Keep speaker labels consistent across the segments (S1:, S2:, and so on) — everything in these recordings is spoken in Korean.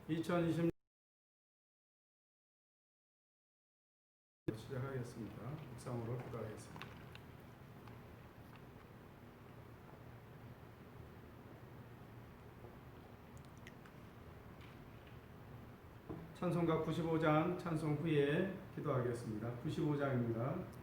S1: 2020년 시작하겠습니다. 묵상으로 기도하겠습니다. 찬송가 95장 찬송 후에 기도하겠습니다. 95장입니다.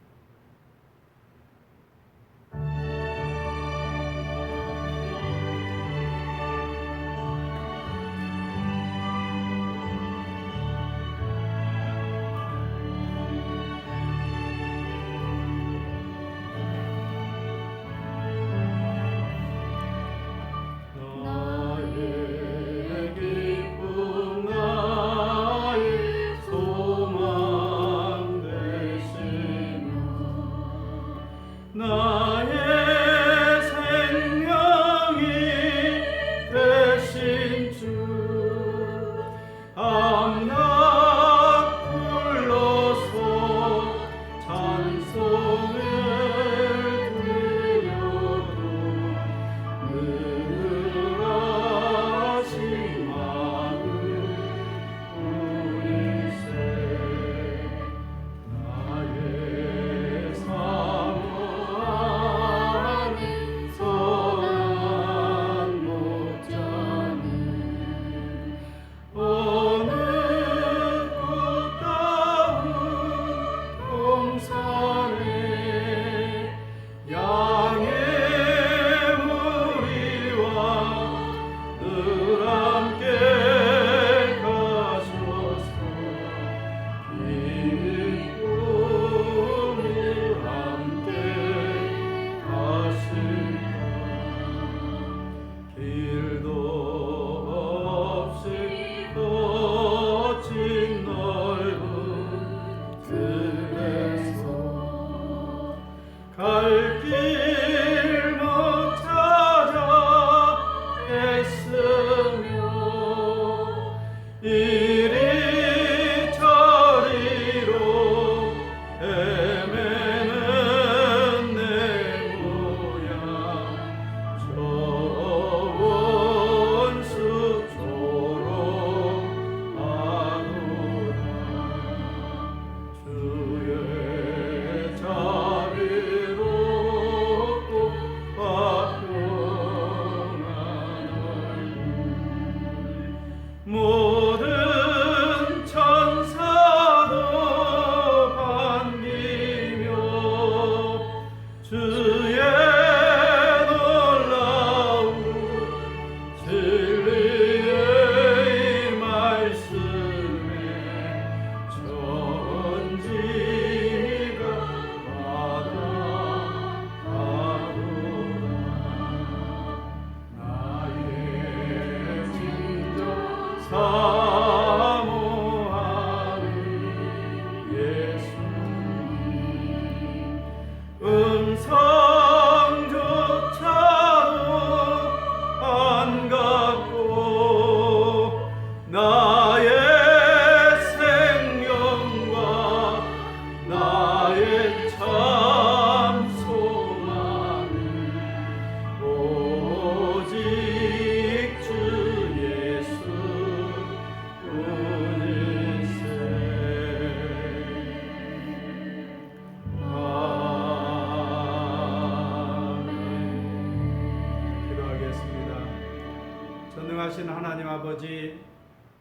S1: 전능하신 하나님 아버지,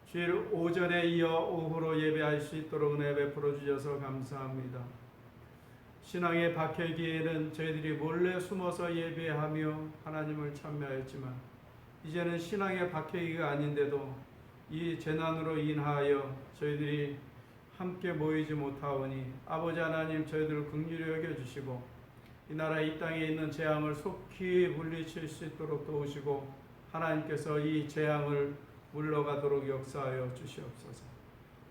S1: 주일 오전에 이어 오후로 예배할 수 있도록 은혜 베풀어 주셔서 감사합니다. 신앙의 박해기에는 저희들이 몰래 숨어서 예배하며 하나님을 참여했지만 이제는 신앙의 박해기가 아닌데도 이 재난으로 인하여 저희들이 함께 모이지 못하오니 아버지 하나님 저희들을 긍휼히 여겨주시고 이 나라 이 땅에 있는 재앙을 속히 물리칠 수 있도록 도우시고 하나님께서 이 재앙을 물러가도록 역사하여 주시옵소서.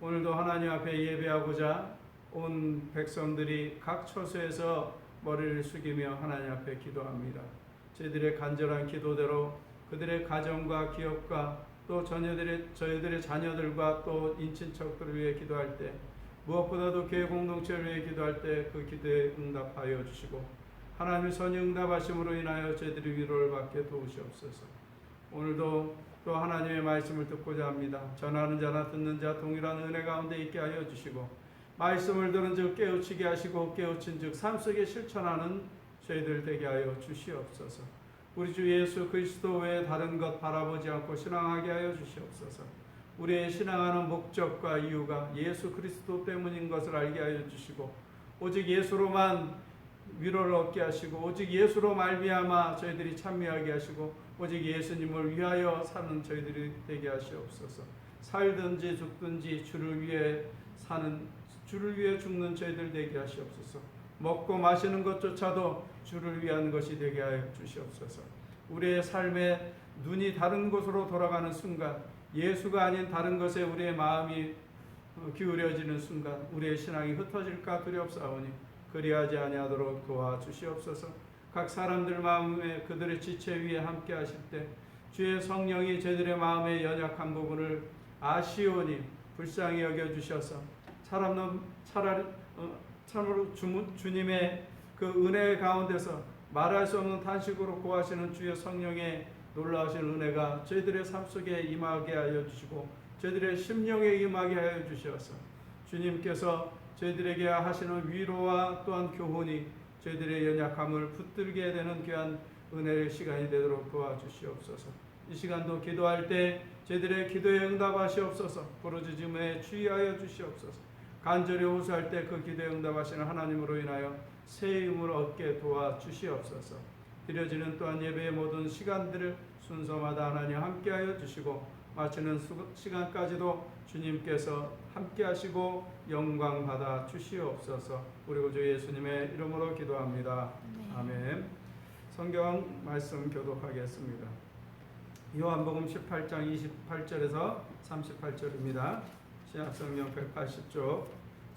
S1: 오늘도 하나님 앞에 예배하고자 온 백성들이 각 처소에서 머리를 숙이며 하나님 앞에 기도합니다. 저희들의 간절한 기도대로 그들의 가정과 기업과 또 저희들의 자녀들과 또 인친척들을 위해 기도할 때 무엇보다도 교회 공동체를 위해 기도할 때 그 기도에 응답하여 주시고 하나님의 선의 응답하심으로 인하여 저희들이 위로를 받게 도우시옵소서. 오늘도 또 하나님의 말씀을 듣고자 합니다. 전하는 자나 듣는 자 동일한 은혜 가운데 있게 하여 주시고 말씀을 들은 즉 깨우치게 하시고 깨우친 즉 삶 속에 실천하는 저희들 되게 하여 주시옵소서. 우리 주 예수 그리스도 외에 다른 것 바라보지 않고 신앙하게 하여 주시옵소서. 우리의 신앙하는 목적과 이유가 예수 그리스도 때문인 것을 알게 하여 주시고 오직 예수로만 위로를 얻게 하시고 오직 예수로 말미암아 저희들이 참여하게 하시고 오직 예수님을 위하여 사는 저희들이 되게 하시옵소서. 살든지 죽든지 주를 위해 사는 주를 위해 죽는 저희들 되게 하시옵소서. 먹고 마시는 것조차도 주를 위한 것이 되게 하여 주시옵소서. 우리의 삶에 눈이 다른 곳으로 돌아가는 순간 예수가 아닌 다른 것에 우리의 마음이 기울여지는 순간 우리의 신앙이 흩어질까 두렵사오니 그리하지 아니하도록 도와주시옵소서. 각 사람들 마음에 그들의 지체 위에 함께 하실 때 주의 성령이 저희들의 마음의 연약한 부분을 아시오니 불쌍히 여겨주셔서 참으로 주님의 그 은혜 가운데서 말할 수 없는 탄식으로 구하시는 주의 성령의 놀라우신 은혜가 저희들의 삶 속에 임하게 하여 주시고 저희들의 심령에 임하게 하여 주셔서 주님께서 저희들에게 하시는 위로와 또한 교훈이 저희들의 연약함을 붙들게 되는 귀한 은혜의 시간이 되도록 도와주시옵소서. 이 시간도 기도할 때 저희들의 기도에 응답하시옵소서. 부르짖음에 주의하여 주시옵소서. 간절히 호소할 때 그 기도에 응답하시는 하나님으로 인하여 새 힘을 얻게 도와주시옵소서. 드려지는 또한 예배의 모든 시간들을 순서마다 하나님 함께하여 주시고 마치는 시간까지도 주님께서 함께하시고 영광 받아 주시옵소서. 우리 구주 예수님의 이름으로 기도합니다. 아멘. 성경 말씀 교독하겠습니다. 요한복음 18장 28절에서 38절입니다. 신약성경 180쪽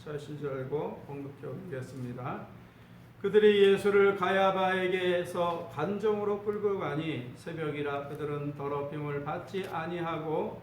S1: 찾으신 줄 알고 봉독해 오겠습니다. 그들이 예수를 가야바에게서 관정으로 끌고 가니 새벽이라 그들은 더럽힘을 받지 아니하고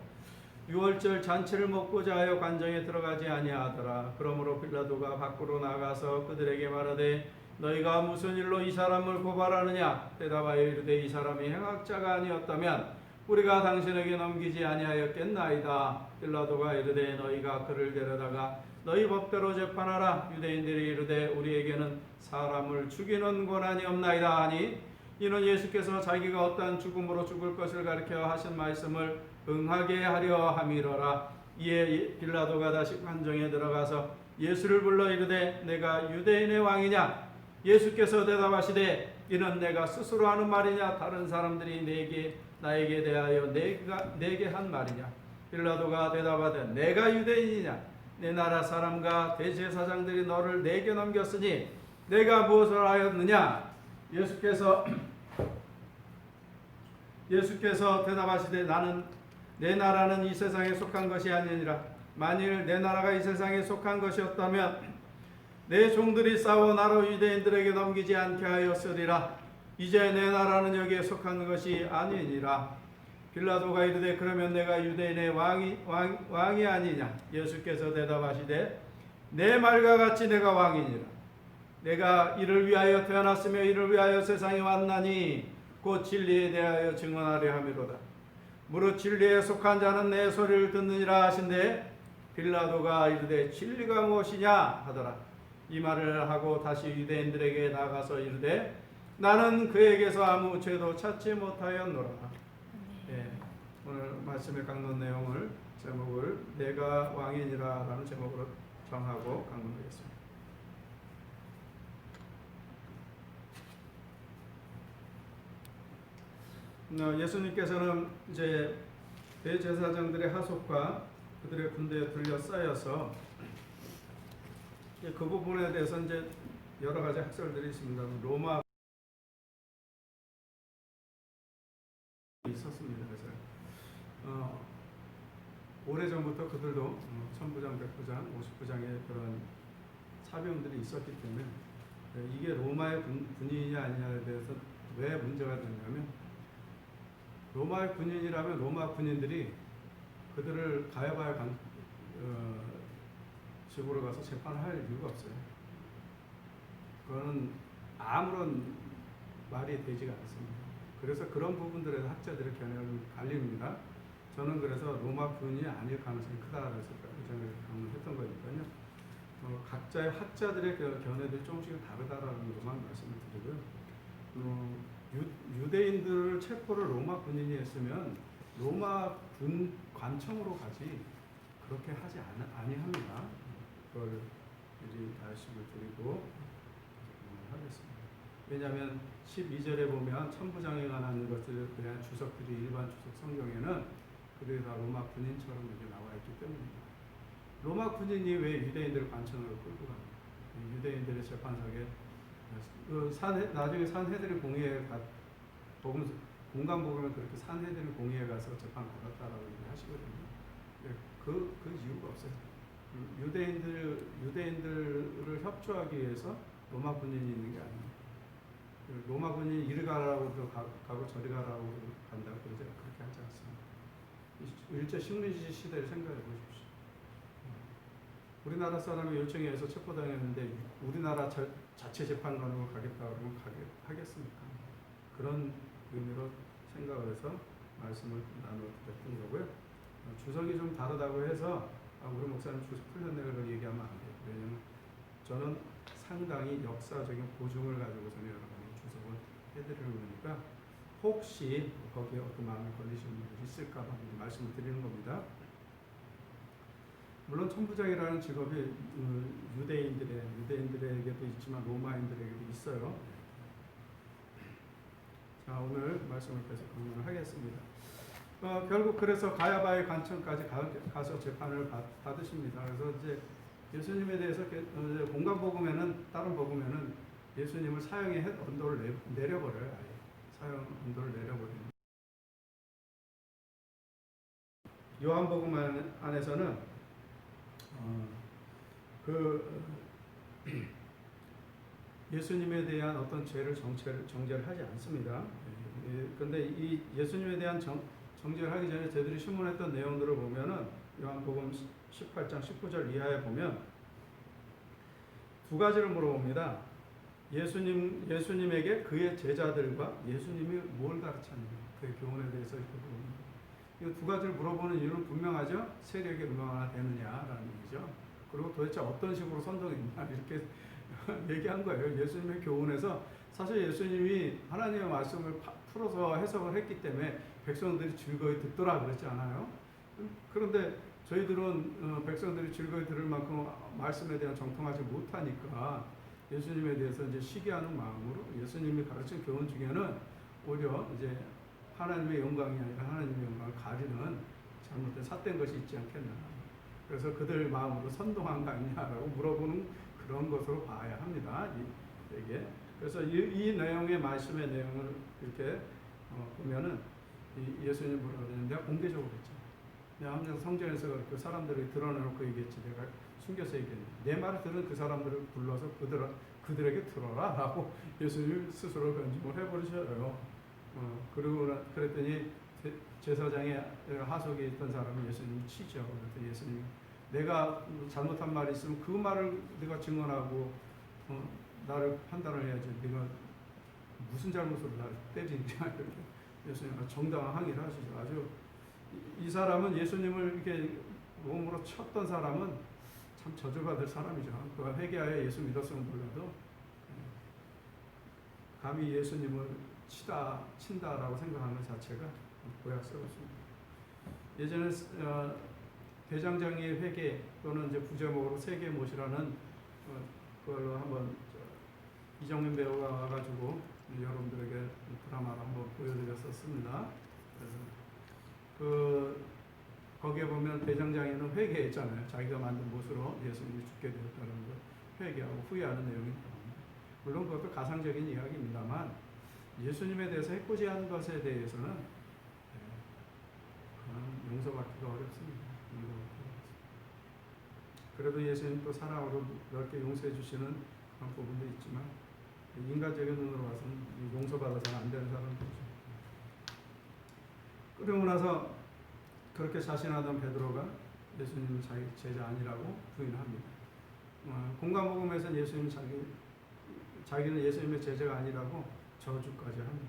S1: 유월절 잔치를 먹고자 하여 관정에 들어가지 아니하더라. 그러므로 빌라도가 밖으로 나가서 그들에게 말하되 너희가 무슨 일로 이 사람을 고발하느냐? 대답하여 이르되 이 사람이 행악자가 아니었다면 우리가 당신에게 넘기지 아니하였겠나이다. 빌라도가 이르되 너희가 그를 데려다가 너희 법대로 재판하라. 유대인들이 이르되 우리에게는 사람을 죽이는 권한이 없나이다 하니 이는 예수께서 자기가 어떠한 죽음으로 죽을 것을 가리켜 하신 말씀을 응하게 하려 함이로라. 이에 빌라도가 다시 관정에 들어가서 예수를 불러 이르되 내가 유대인의 왕이냐? 예수께서 대답하시되 이는 내가 스스로 하는 말이냐? 다른 사람들이 나에게 대하여 내게 한 말이냐? 빌라도가 대답하되 내가 유대인이냐? 내 나라 사람과 대제사장들이 너를 내게 넘겼으니 내가 무엇을 하였느냐? 예수께서 대답하시되 내 나라는 이 세상에 속한 것이 아니니라. 만일 내 나라가 이 세상에 속한 것이었다면 내 종들이 싸워 나로 유대인들에게 넘기지 않게 하였으리라. 이제 내 나라는 여기에 속한 것이 아니니라. 빌라도가 이르되 그러면 내가 유대인의 왕이 아니냐? 예수께서 대답하시되 내 말과 같이 내가 왕이니라. 내가 이를 위하여 태어났으며 이를 위하여 세상에 왔나니 곧 진리에 대하여 증언하려 함이로다. 무릇 진리에 속한 자는 내 소리를 듣느니라 하신대 빌라도가 이르되 진리가 무엇이냐 하더라. 이 말을 하고 다시 유대인들에게 나가서 이르되 나는 그에게서 아무 죄도 찾지 못하였노라. 예, 오늘 말씀의 강론 내용을 제목을 내가 왕이니라 라는 제목으로 정하고 강론하겠습니다. 예수님께서는 이제 대제사장들의 하속과 그들의 군대에 둘러싸여서 그 부분에 대해서 이제 여러 가지 학설들이 있습니다. 로마 있었습니다. 그래서 오래전부터 그들도 천부장, 백부장, 50부장의 그런 사병들이 있었기 때문에 이게 로마의 군인이냐 아니냐에 대해서 왜 문제가 되냐면 로마의 군인이라면 로마 군인들이 그들을 가야바의 집으로 가서 재판을 할 이유가 없어요. 그거는 아무런 말이 되지가 않습니다. 그래서 그런 부분들에서 학자들의 견해가 갈립니다. 저는 그래서 로마 군이 아닐 가능성이 크다라고 저는 강론했던 거니까요. 각자의 학자들의 그 견해들이 조금씩 다르다라는 것만 말씀을 드리고요. 유대인들을 체포를 로마 군인이 했으면 로마 군 관청으로 가지 그렇게 하지 아니합니다. 그걸 미리 말씀을 드리고 하겠습니다. 왜냐하면 12절에 보면 천부장에 관한 것들에 대한 주석들이 일반 주석 성경에는 그들이 다 로마 군인처럼 이렇게 나와 있기 때문입니다. 로마 군인이 왜 유대인들을 관청으로 끌고 갑니까? 유대인들의 재판석에 나중에 산헤드린 공의회 공간복음에 그렇게 산헤드린 공의회 가서 재판 받았다라고 얘기하시거든요. 그 이유가 없어요. 유대인들을 협조하기 위해서 로마 군인이 있는 게 아닙니다. 로마 군인이 이리 가라고 가고 저리 가라고 간다고 그러죠. 그렇게 하지 않습니다. 일제 식민지 시대를 생각해 보십시오. 우리나라 사람이 요청에 의해서 체포당했는데 우리나라 자체 재판관으로 가겠다고 그러면 하겠습니까? 그런 의미로 생각을 해서 말씀을 나눠드렸던 거고요. 주석이 좀 다르다고 해서 우리 목사님 주석 풀렸네 그걸 얘기하면 안 돼요. 왜냐하면 저는 상당히 역사적인 고증을 가지고서 여러분이 주석을 해드리는 거니까 혹시 거기에 어떤 마음이 걸리시는 분들이 있을까 봐 말씀을 드리는 겁니다. 물론 천부장이라는 직업이 유대인들에게도 있지만 로마인들에게도 있어요. 자, 오늘 말씀을 계속 강론하겠습니다. 결국 그래서 가야바의 관청까지 가서 재판을 받으십니다. 그래서 이제 예수님에 대해서 공간 복음에는 다른 복음에는 예수님을 사형의 언도를 내려버려요. 아예 사형 언도를 내려버립니다. 요한복음 안에서는 예수님에 대한 어떤 죄를 정죄를 하지 않습니다. 그런데 이 예수님에 대한 정죄를 하기 전에 저희들이 신문했던 내용들을 보면은 요한복음 18장 19절 이하에 보면 두 가지를 물어봅니다. 예수님에게 그의 제자들과 예수님이 뭘 가르쳤느냐, 그의 교훈에 대해서 이렇게 물어봅니다. 이 두 가지를 물어보는 이유는 분명하죠. 세력이 얼마나 되느냐라는 얘기죠. 그리고 도대체 어떤 식으로 선동했냐 이렇게 얘기한 거예요. 예수님의 교훈에서 사실 예수님이 하나님의 말씀을 풀어서 해석을 했기 때문에 백성들이 즐거이 듣더라 그랬지 않아요? 그런데 저희들은 백성들이 즐거이 들을 만큼 말씀에 대한 정통하지 못하니까 예수님에 대해서 이제 시기하는 마음으로 예수님이 가르친 교훈 중에는 오히려 이제 하나님의 영광이 아니라 하나님의 영광을 가리는 잘못된 삿된 것이 있지 않겠나. 그래서 그들 마음으로 선동한 거 아니냐라고 물어보는 그런 것으로 봐야 합니다. 이게. 그래서 이 내용의 말씀의 내용을 이렇게 보면은 예수님 뭐라고 그랬는데 내가 공개적으로 했죠. 내가 항상 성경에서 그렇게 사람들을 드러내놓고 얘기했지. 내가 숨겨서 얘기했는데 내 말을 들은 그 사람들을 불러서 그들에게 들어라 라고 예수님 스스로 변증을 해버리셔요. 그랬더니 제사장의 하속에 있던 사람이 예수님을 치죠. 그랬더니 예수님이 내가 잘못한 말이 있으면 그 말을 네가 증언하고 나를 판단을 해야지. 네가 무슨 잘못으로 나를 때리느냐 이렇게 예수님은 정당한 항의를 하시죠. 아주 이 사람은 예수님을 이렇게 몸으로 쳤던 사람은 참 저주받을 사람이죠. 그가 회개하여 예수 믿었으면 몰라도 감히 예수님을 친다라고 생각하는 것 자체가 고약스럽습니다. 예전에 대장장이의 회개 또는 이제 부제목으로 세계 못이라는 그걸로 한번 이정민 배우가 와가지고 여러분들에게 드라마를 한번 보여드렸었습니다. 그래서 거기에 보면 대장장이는 회개했잖아요. 자기가 만든 못으로 예수님이 죽게 되었다는 걸 회개하고 후회하는 내용이 나옵니다. 물론 그것도 가상적인 이야기입니다만 예수님에 대해서 해코지한 것에 대해서는 용서받기가 어렵습니다. 그래도 예수님 또 사랑으로 넓게 용서해 주시는 그런 부분도 있지만 인간적인 눈으로 봐서는 용서받아서는 안 되는 사람들이죠. 그러고 나서 그렇게 자신하던 베드로가 예수님은 자기 제자 아니라고 부인합니다. 공간복음에서는 예수님 자기는 예수님의 제자가 아니라고 저주까지 합니다.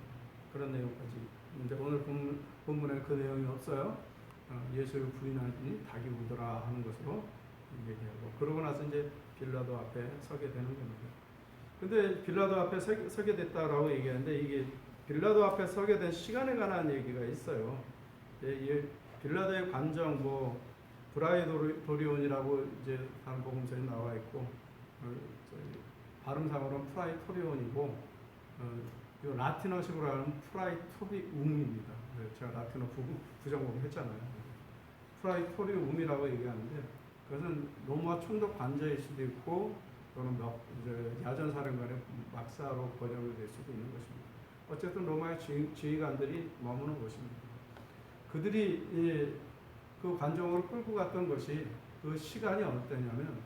S1: 그런 내용까지. 근데 오늘 본문에 그 내용이 없어요. 예수를 부인하니 닭이 우더라 하는 것으로 얘기하고, 그러고 나서 이제 빌라도 앞에 서게 되는 겁니다. 근데 빌라도 앞에 서게 됐다라고 얘기하는데, 이게 빌라도 앞에 서게 된 시간에 관한 얘기가 있어요. 이 빌라도의 관정, 브라이도리온이라고 이제 다른 복음서에 나와 있고, 발음상으로는 프라이토리온이고, 라틴어식으로 하면 프라이토리움입니다. 제가 라틴어 부정복음 했잖아요. 프라이토리움이라고 얘기하는데, 그것은 로마 총독 관저일 수도 있고, 또는 야전사령관의 막사로 번역이 될 수도 있는 것입니다. 어쨌든 로마의 지휘관들이 머무는 곳입니다. 그들이 그 관정으로 끌고 갔던 것이, 그 시간이 어느 때냐면,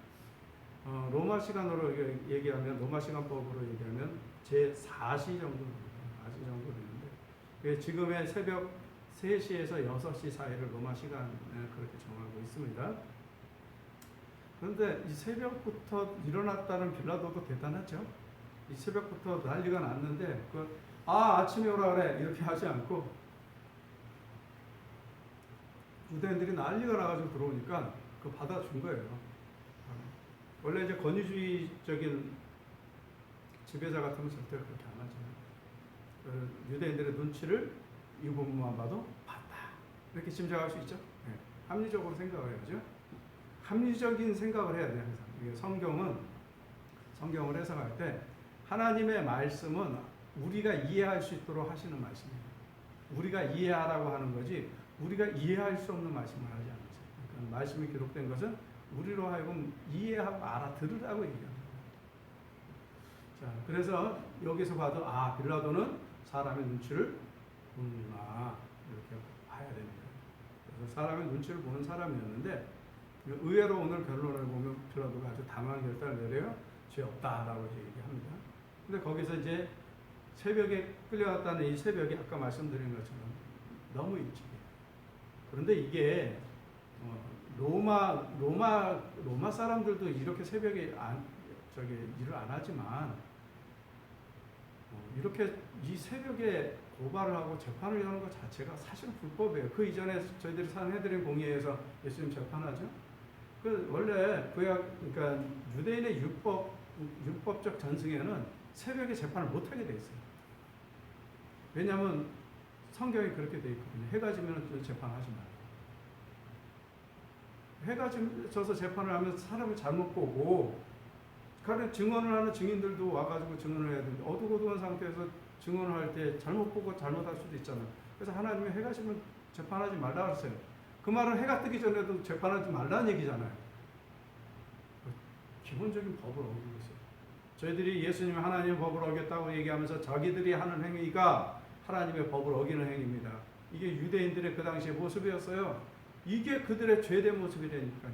S1: 로마 시간으로 얘기하면, 로마 시간법으로 얘기하면 제4시 정도입니다. 4시 정도 되는데, 지금의 새벽 3시에서 6시 사이를 로마 시간에 그렇게 정하고 있습니다. 그런데 이 새벽부터 일어났다는 빌라도도 대단하죠. 이 새벽부터 난리가 났는데, 아침에 오라 그래 이렇게 하지 않고, 유대인들이 난리가 나가지고 들어오니까 받아준 거예요. 원래 이제 권위주의적인 지배자 같으면 절대 그렇게 안 하죠. 유대인들의 눈치를 이 부분만 봐도 봤다, 이렇게 짐작할 수 있죠. 네. 합리적으로 생각을 해야죠. 합리적인 생각을 해야 돼요. 항상 성경을 해석할 때 하나님의 말씀은 우리가 이해할 수 있도록 하시는 말씀이에요. 우리가 이해하라고 하는 거지, 우리가 이해할 수 없는 말씀을 하지 않으세요. 그러니까 말씀이 기록된 것은 우리로 하여금 이해하고 알아들으라고 얘기합니다. 자, 그래서 여기서 봐도 빌라도는 사람의 눈치를 보는구나, 이렇게 봐야 됩니다. 그래서 사람의 눈치를 보는 사람이었는데, 의외로 오늘 결론을 보면 빌라도가 아주 당황한 결단을 내려요. 죄 없다라고 얘기합니다. 근데 거기서 이제 새벽에 끌려갔다는 이 새벽이 아까 말씀드린 것처럼 너무 일찍이에요. 그런데 이게 로마 사람들도 이렇게 새벽에 일을 안 하지만, 이렇게 이 새벽에 고발을 하고 재판을 여는 것 자체가 사실은 불법이에요. 그 이전에 저희들이 산헤드린 공의회에서 예수님 재판하죠. 원래 그러니까 유대인의 율법적 전승에는 새벽에 재판을 못 하게 돼 있어요. 왜냐하면 성경이 그렇게 돼 있거든요. 해가 지면 재판하지 말아요. 해가 져서 재판을 하면 사람을 잘못 보고, 증언을 하는 증인들도 와가지고 증언을 해야 되는데, 어두컴컴한 상태에서 증언을 할 때 잘못 보고 잘못할 수도 있잖아요. 그래서 하나님이 해가 지면 재판하지 말라 그랬어요. 그 말은 해가 뜨기 전에도 재판하지 말라는 얘기잖아요. 기본적인 법을 어기고 있어요. 저희들이 예수님이 하나님의 법을 어겼다고 얘기하면서 자기들이 하는 행위가 하나님의 법을 어기는 행위입니다. 이게 유대인들의 그 당시의 모습이었어요. 이게 그들의 죄된 모습이라니까요.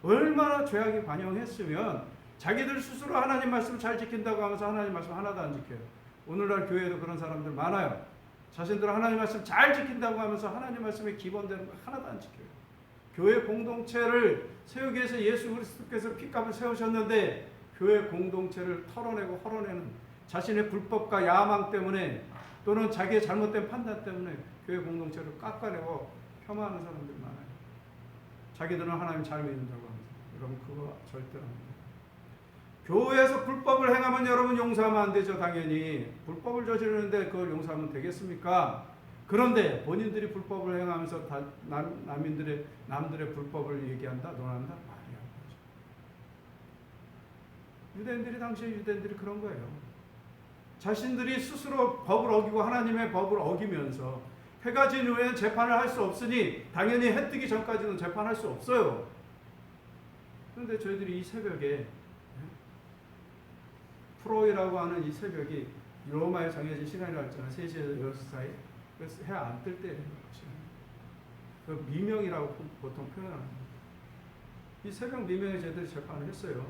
S1: 얼마나 죄악이 관영했으면 자기들 스스로 하나님 말씀을 잘 지킨다고 하면서 하나님 말씀 하나도 안 지켜요. 오늘날 교회에도 그런 사람들 많아요. 자신들은 하나님 말씀 잘 지킨다고 하면서 하나님 말씀의 기본되는 거 하나도 안 지켜요. 교회 공동체를 세우기 위해서 예수 그리스도께서 피값을 세우셨는데, 교회 공동체를 털어내고 헐어내는 자신의 불법과 야망 때문에, 또는 자기의 잘못된 판단 때문에 교회 공동체를 깎아내고 폄하하는 사람들이 많아요. 자기들은 하나님 잘 믿는다고 합니다. 여러분, 그거 절대로 안 됩니다. 교회에서 불법을 행하면 여러분 용서하면 안 되죠. 당연히 불법을 저지르는데 그걸 용서하면 되겠습니까? 그런데 본인들이 불법을 행하면서 남들의 불법을 얘기한다, 논한다, 말이 안 되죠. 당시에 유대인들이 그런 거예요. 자신들이 스스로 법을 어기고 하나님의 법을 어기면서 해가 진 후에는 재판을 할 수 없으니 당연히 해 뜨기 전까지는 재판할 수 없어요. 그런데 저희들이 이 새벽에, 프로이라고 하는 이 새벽이 로마에 정해진 시간이라고 했잖아요. 3시에서 6시 사이. 그래서 해 안 뜰 때 그 미명이라고 보통 표현합니다. 이 새벽 미명에 저희들이 재판을 했어요.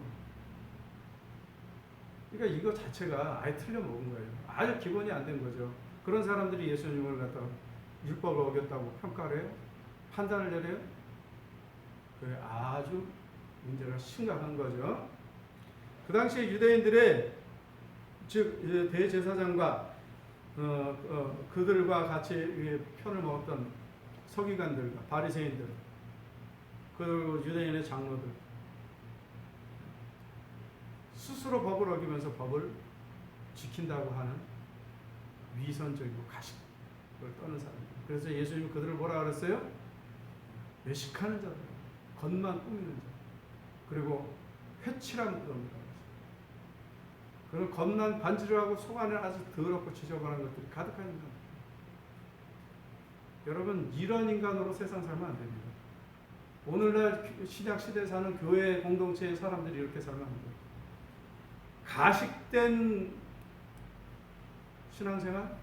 S1: 그러니까 이거 자체가 아예 틀려먹은 거예요. 아주 기본이 안 된 거죠. 그런 사람들이 예수님을 갖다가 율법을 어겼다고 평가를 해요? 판단을 내려요? 그게 아주 문제가 심각한 거죠. 그 당시에 유대인들의, 즉 대제사장과 그들과 같이 편을 먹었던 서기관들과 바리새인들, 그리고 유대인의 장로들 스스로 법을 어기면서 법을 지킨다고 하는 위선적이고 가식을 떠는 사람들. 그래서 예수님이 그들을 뭐라 그랬어요? 외식하는 자들, 겉만 꾸미는 자, 그리고 회칠한 무덤이라고 했어요. 그런 겉만 반지르하고 속 안에 아주 더럽고 지저분한 것들이 가득한 인간. 여러분, 이런 인간으로 세상 살면 안 됩니다. 오늘날 신약 시대에 사는 교회 공동체의 사람들이 이렇게 살면 안 돼요. 가식된 신앙생활?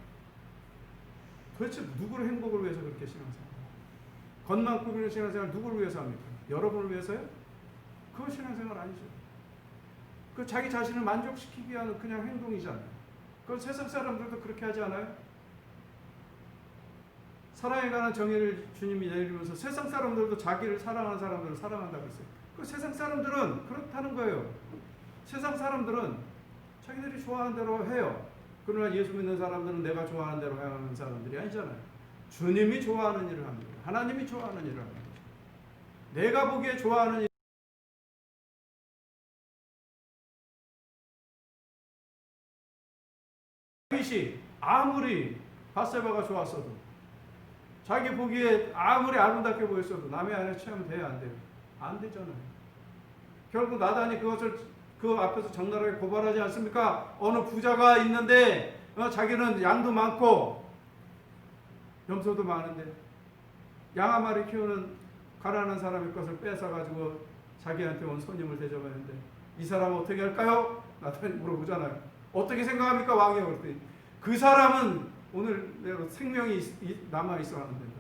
S1: 도대체 누구를 행복을 위해서 그렇게 신앙생활? 겉만 꾸미는 신앙생활 누구를 위해서 합니까? 여러분을 위해서요? 그건 신앙생활 아니죠. 그 자기 자신을 만족시키기 위한 그냥 행동이잖아요. 그건 세상 사람들도 그렇게 하지 않아요? 사랑에 관한 정의를 주님이 내리면서 세상 사람들도 자기를 사랑하는 사람들을 사랑한다고 했어요. 그 세상 사람들은 그렇다는 거예요. 세상 사람들은 자기들이 좋아하는 대로 해요. 그러나 예수 믿는 사람들은 내가 좋아하는 대로 행하는 사람들이 아니잖아요. 주님이 좋아하는 일을 합니다. 하나님이 좋아하는 일을 합니다. 내가 보기에 좋아하는 일. 다윗이 아무리 밧세바가 좋았어도, 자기 보기에 아무리 아름답게 보였어도 남의 아내 취하면 돼요, 안 돼요? 안 되잖아요. 결국 나단이 그것을 그 앞에서 적나라하게 고발하지 않습니까? 어느 부자가 있는데 자기는 양도 많고 염소도 많은데 양 한 마리 키우는 가난한 사람의 것을 뺏어가지고 자기한테 온 손님을 대접했는데 이 사람은 어떻게 할까요? 나단이 물어보잖아요. 어떻게 생각합니까? 왕이 올 때. 그 사람은 오늘 생명이 남아있어 하는 된다.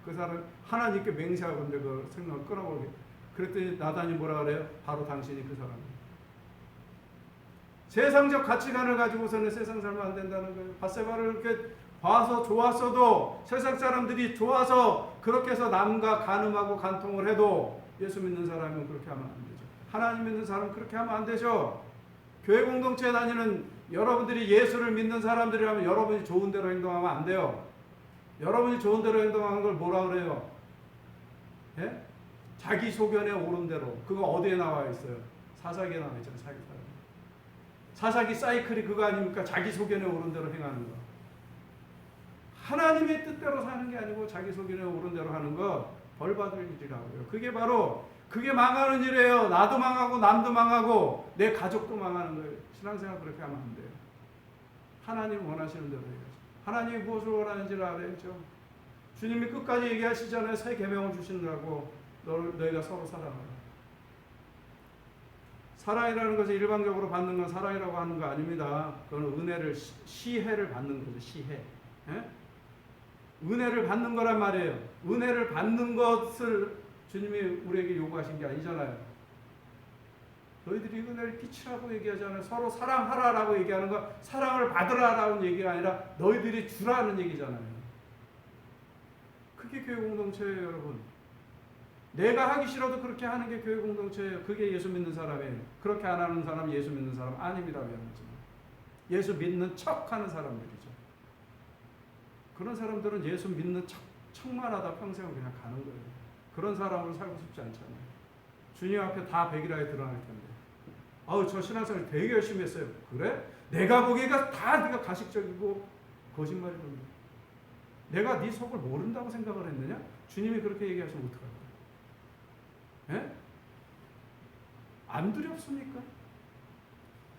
S1: 그 사람 하나님께 맹세하건대 그 생명을 끊어버리게. 그랬더니 나단이 뭐라 그래요? 바로 당신이 그 사람이에요. 세상적 가치관을 가지고서는 세상 살면 안 된다는 거예요. 밧세바를 이렇게 봐서 좋았어도 세상 사람들이 좋아서 그렇게 해서 남과 간음하고 간통을 해도 예수 믿는 사람은 그렇게 하면 안 되죠. 하나님 믿는 사람은 그렇게 하면 안 되죠. 교회 공동체에 다니는 여러분들이 예수를 믿는 사람들이라면 여러분이 좋은 대로 행동하면 안 돼요. 여러분이 좋은 대로 행동하는 걸 뭐라 그래요? 예? 자기 소견에 옳은 대로. 그거 어디에 나와 있어요? 사사기에 나와 있잖아요. 사사기 사이클이 그거 아닙니까? 자기 소견에 옳은 대로 행하는 거. 하나님의 뜻대로 사는 게 아니고 자기 소견에 옳은 대로 하는 거 벌 받을 일이라고요. 그게 망하는 일이에요. 나도 망하고 남도 망하고 내 가족도 망하는 거예요. 신앙생활 그렇게 하면 안 돼요. 하나님 원하시는 대로 해야죠. 하나님이 무엇을 원하는지를 알아야죠. 주님이 끝까지 얘기하시잖아요. 새 계명을 주시느라고 너희가 서로 사랑하라. 사랑이라는 것을 일방적으로 받는 건 사랑이라고 하는 거 아닙니다. 그건 은혜를 시혜를 받는 거죠. 시혜. 예? 은혜를 받는 거란 말이에요. 은혜를 받는 것을 주님이 우리에게 요구하신 게 아니잖아요. 너희들이 은혜를 끼치라고 얘기하잖아요. 서로 사랑하라라고 얘기하는 거, 사랑을 받으라라는 얘기가 아니라 너희들이 주라는 얘기잖아요. 그게 교회 공동체예요, 여러분. 내가 하기 싫어도 그렇게 하는 게 교회 공동체예요. 그게 예수 믿는 사람이에요. 그렇게 안 하는 사람은 예수 믿는 사람 아닙니다. 예수 믿는 척하는 사람들이죠. 그런 사람들은 예수 믿는 척만 하다 평생을 그냥 가는 거예요. 그런 사람으로 살고 싶지 않잖아요. 주님 앞에 다 백일하에 드러날 텐데. 저 신앙생활 되게 열심히 했어요. 그래? 내가 보기에가 다 네가 가식적이고 거짓말이 겁니다. 내가 네 속을 모른다고 생각을 했느냐? 주님이 그렇게 얘기하시면 어떡할 거예요? 예? 안 두렵습니까?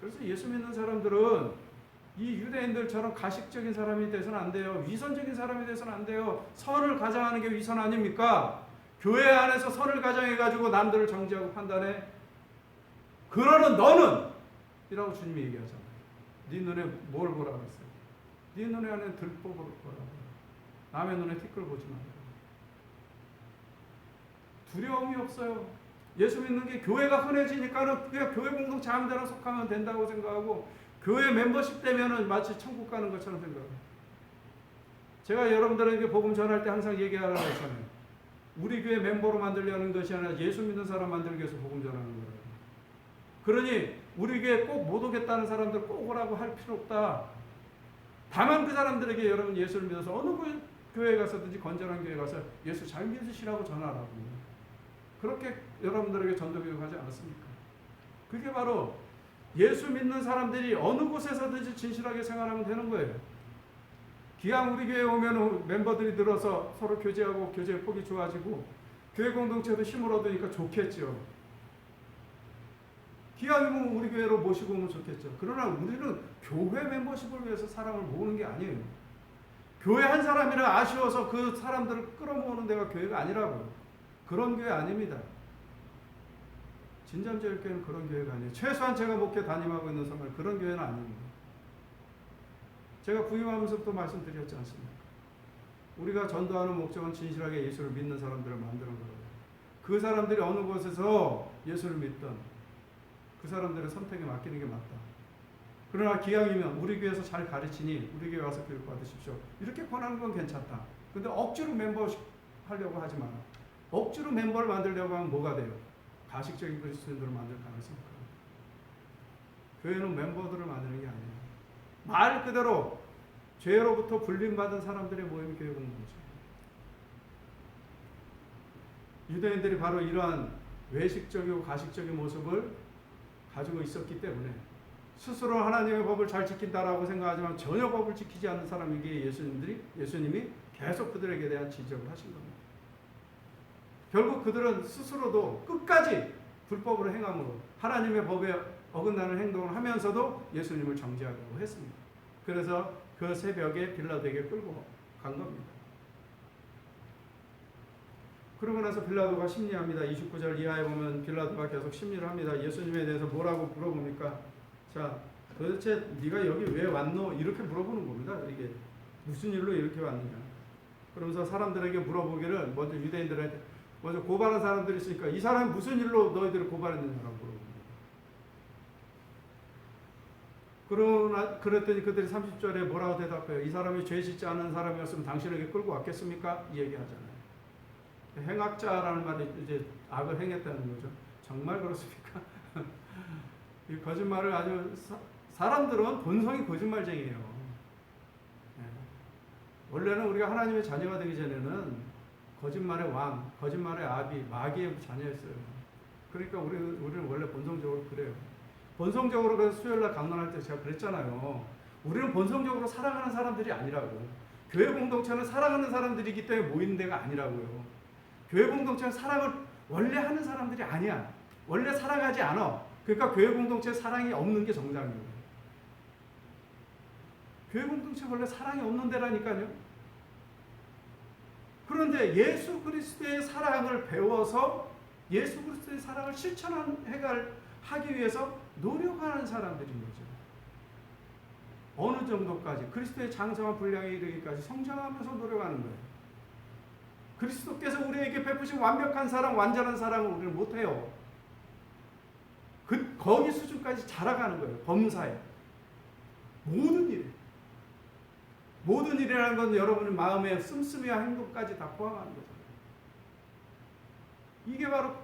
S1: 그래서 예수 믿는 사람들은 이 유대인들처럼 가식적인 사람이 돼서는 안 돼요. 위선적인 사람이 돼서는 안 돼요. 선을 가장하는 게 위선 아닙니까? 교회 안에서 선을 가장해가지고 남들을 정죄하고 판단해. 그러는 너는! 이라고 주님이 얘기하잖아요. 네 눈에 뭘 보라고 했어요? 네 눈에 안에 들보 보라고. 남의 눈에 티끌 보지 말라. 두려움이 없어요. 예수 믿는 게 교회가 흔해지니까는 그냥 교회 공동체 아무 데나 속하면 된다고 생각하고 교회 멤버십 되면은 마치 천국 가는 것처럼 생각해요. 제가 여러분들에게 복음 전할 때 항상 얘기하라고 했잖아요. 우리 교회 멤버로 만들려는 것이 아니라 예수 믿는 사람 만들기 위해서 복음 전하는 거예요. 그러니 우리 교회 꼭 못 오겠다는 사람들 꼭 오라고 할 필요 없다. 다만 그 사람들에게 여러분 예수를 믿어서 어느 교회 가서든지 건전한 교회 가서 예수 잘 믿으시라고 전하라고. 그렇게 여러분들에게 전도교육하지 않았습니까? 그게 바로 예수 믿는 사람들이 어느 곳에서든지 진실하게 생활하면 되는 거예요. 기왕 우리 교회에 오면 멤버들이 들어서 서로 교제하고 교제의 폭이 좋아지고 교회 공동체도 힘을 얻으니까 좋겠죠. 기왕이면 우리 교회로 모시고 오면 좋겠죠. 그러나 우리는 교회 멤버십을 위해서 사람을 모으는 게 아니에요. 교회 한 사람이라 아쉬워서 그 사람들을 끌어모으는 데가 교회가 아니라고요. 그런 교회 아닙니다. 진잠제일교회는 그런 교회가 아니에요. 최소한 제가 목회 담임하고 있는 성을 그런 교회는 아닙니다. 제가 부임하면서부터 말씀드렸지 않습니까? 우리가 전도하는 목적은 진실하게 예수를 믿는 사람들을 만드는 거예요. 그 사람들이 어느 곳에서 예수를 믿던 그 사람들의 선택에 맡기는 게 맞다. 그러나 기왕이면 우리 교회에서 잘 가르치니 우리 교회 와서 교육 받으십시오. 이렇게 권하는 건 괜찮다. 근데 억지로 멤버 하려고 하지 마라. 억지로 멤버를 만들려고 하면 뭐가 돼요? 가식적인 그리스도인들을 만들 가능성이 있어요. 교회는 멤버들을 만드는 게 아니에요. 말 그대로 죄로부터 불림받은 사람들의 모임이 교회 공동체. 유대인들이 바로 이러한 외식적이고 가식적인 모습을 가지고 있었기 때문에 스스로 하나님의 법을 잘 지킨다라고 생각하지만 전혀 법을 지키지 않는 사람에게 예수님이 계속 그들에게 대한 지적을 하신 겁니다. 결국 그들은 스스로도 끝까지 불법으로 행함으로 하나님의 법에 어긋나는 행동을 하면서도 예수님을 정죄하려고 했습니다. 그래서 그 새벽에 빌라도에게 끌고 간 겁니다. 그러고 나서 빌라도가 심리합니다. 29절 이하에 보면 빌라도가 계속 심리를 합니다. 예수님에 대해서 뭐라고 물어봅니까? 자, 도대체 네가 여기 왜 왔노? 이렇게 물어보는 겁니다. 이게 무슨 일로 이렇게 왔느냐? 그러면서 사람들에게 물어보기를 먼저 유대인들한테 먼저 고발한 사람들이 있으니까 이 사람이 무슨 일로 너희들을 고발했느냐라고 물어봅니다. 그랬더니 그들이 30절에 뭐라고 대답해요? 이 사람이 죄 짓지 않은 사람이었으면 당신에게 끌고 왔겠습니까? 이 얘기하잖아요. 행악자라는 말이 이제 악을 행했다는 거죠. 정말 그렇습니까? 이 거짓말을 아주 사람들은 본성이 거짓말쟁이에요. 네. 원래는 우리가 하나님의 자녀가 되기 전에는 거짓말의 왕, 거짓말의 아비, 마귀의 자녀였어요. 그러니까 우리는 원래 본성적으로 그래요. 본성적으로 그래서 수요일날 강론할 때 제가 그랬잖아요. 우리는 본성적으로 사랑하는 사람들이 아니라고. 교회 공동체는 사랑하는 사람들이기 때문에 모이는 데가 아니라고요. 교회 공동체는 사랑을 원래 하는 사람들이 아니야. 원래 사랑하지 않아. 그러니까 교회 공동체에 사랑이 없는 게 정상이에요. 교회 공동체 원래 사랑이 없는 데라니까요. 그런데 예수 그리스도의 사랑을 배워서 예수 그리스도의 사랑을 실천하기 위해서 노력하는 사람들인 거죠. 어느 정도까지? 그리스도의 장성한 분량에 이르기까지 성장하면서 노력하는 거예요. 그리스도께서 우리에게 베푸신 완벽한 사랑, 완전한 사랑을 우리는 못해요. 거기 수준까지 자라가는 거예요. 범사에. 모든 일. 모든 일이라는 건 여러분의 마음의 씀씀이와 행동까지 다 포함하는 거잖아요. 이게 바로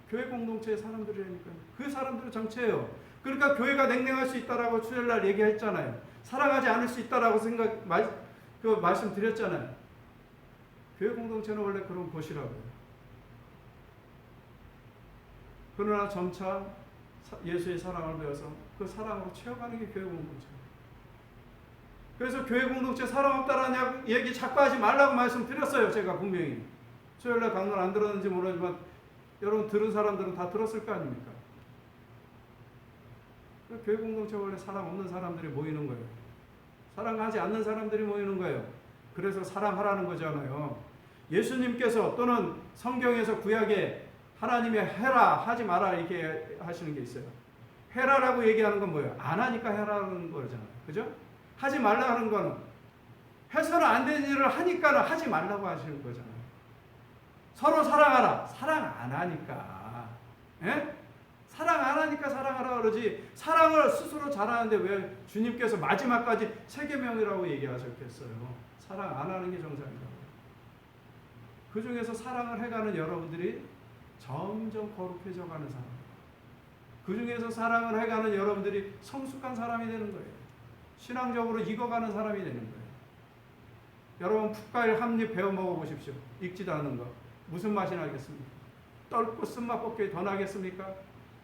S1: 교회 공동체의 사람들이라니까요. 그 사람들은 정체예요. 그러니까 교회가 냉랭할 수 있다라고 수요일날 얘기했잖아요. 사랑하지 않을 수 있다라고 말씀드렸잖아요. 교회 공동체는 원래 그런 곳이라고요. 그러나 점차 예수의 사랑을 배워서 그 사랑으로 채워가는 게 교회 공동체예요. 그래서 교회 공동체 사랑 없다라는 얘기 자꾸 하지 말라고 말씀드렸어요. 제가 분명히. 수요일날 강론 안 들었는지 모르지만 여러분 들은 사람들은 다 들었을 거 아닙니까? 교회 공동체 원래 사랑 없는 사람들이 모이는 거예요. 사랑하지 않는 사람들이 모이는 거예요. 그래서 사랑하라는 거잖아요. 예수님께서 또는 성경에서 구약에 하나님의 해라 하지 마라 이렇게 하시는 게 있어요. 해라라고 얘기하는 건 뭐예요? 안 하니까 해라는 거잖아요. 그죠? 하지 말라는 거는 해서는 안 되는 일을 하니까 하지 말라고 하시는 거잖아요. 서로 사랑하라. 사랑 안 하니까. 예? 사랑 안 하니까 사랑하라 그러지. 사랑을 스스로 잘하는데 왜 주님께서 마지막까지 세계명이라고 얘기하셨겠어요. 사랑 안 하는 게 정상이라고. 그 중에서 사랑을 해가는 여러분들이 점점 거룩해져 가는 사람. 그 중에서 사랑을 해가는 여러분들이 성숙한 사람이 되는 거예요. 신앙적으로 익어가는 사람이 되는 거예요. 여러분 풋과일 한 입 베어 먹어보십시오. 익지도 않은 거. 무슨 맛이 나겠습니까? 떫고 쓴맛 뽑기 더 나겠습니까?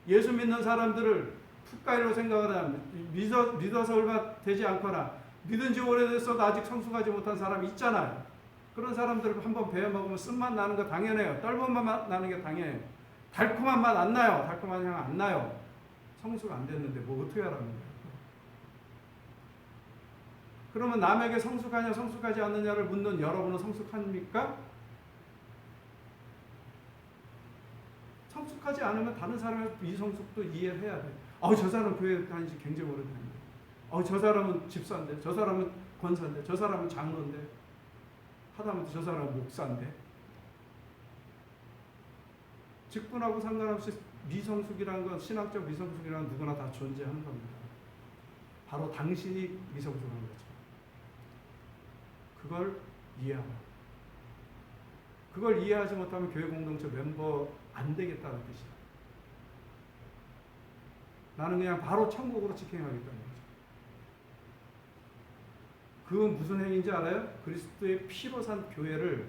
S1: 예수 믿는 사람들을 풋과일로 생각하나 믿어서 얼마 되지 않거나 믿은 지 오래됐어도 아직 성숙하지 못한 사람이 있잖아요. 그런 사람들을 한번 베어 먹으면 쓴맛 나는 거 당연해요. 떫은 맛 나는 게 당연해요. 달콤한 맛 안 나요. 달콤한 향 안 나요. 성숙 안 됐는데 뭐 어떻게 하라는 거예요? 그러면 남에게 성숙하냐 성숙하지 않느냐를 묻는 여러분은 성숙합니까? 성숙하지 않으면 다른 사람의 미성숙도 이해를 해야 돼. 저 사람 교회 다니지 굉장히 오래됐는데. 저 사람은 집사인데, 저 사람은 권사인데, 저 사람은 장로인데, 하다못해 저 사람은 목사인데. 직분하고 상관없이 미성숙이라는 건, 신학적 미성숙이라는 건 누구나 다 존재하는 겁니다. 바로 당신이 미성숙한 거죠. 그걸 이해하라. 그걸 이해하지 못하면 교회 공동체 멤버 안 되겠다는 뜻이야. 나는 그냥 바로 천국으로 직행하겠다는 거죠. 그건 무슨 행위인지 알아요? 그리스도의 피로 산 교회를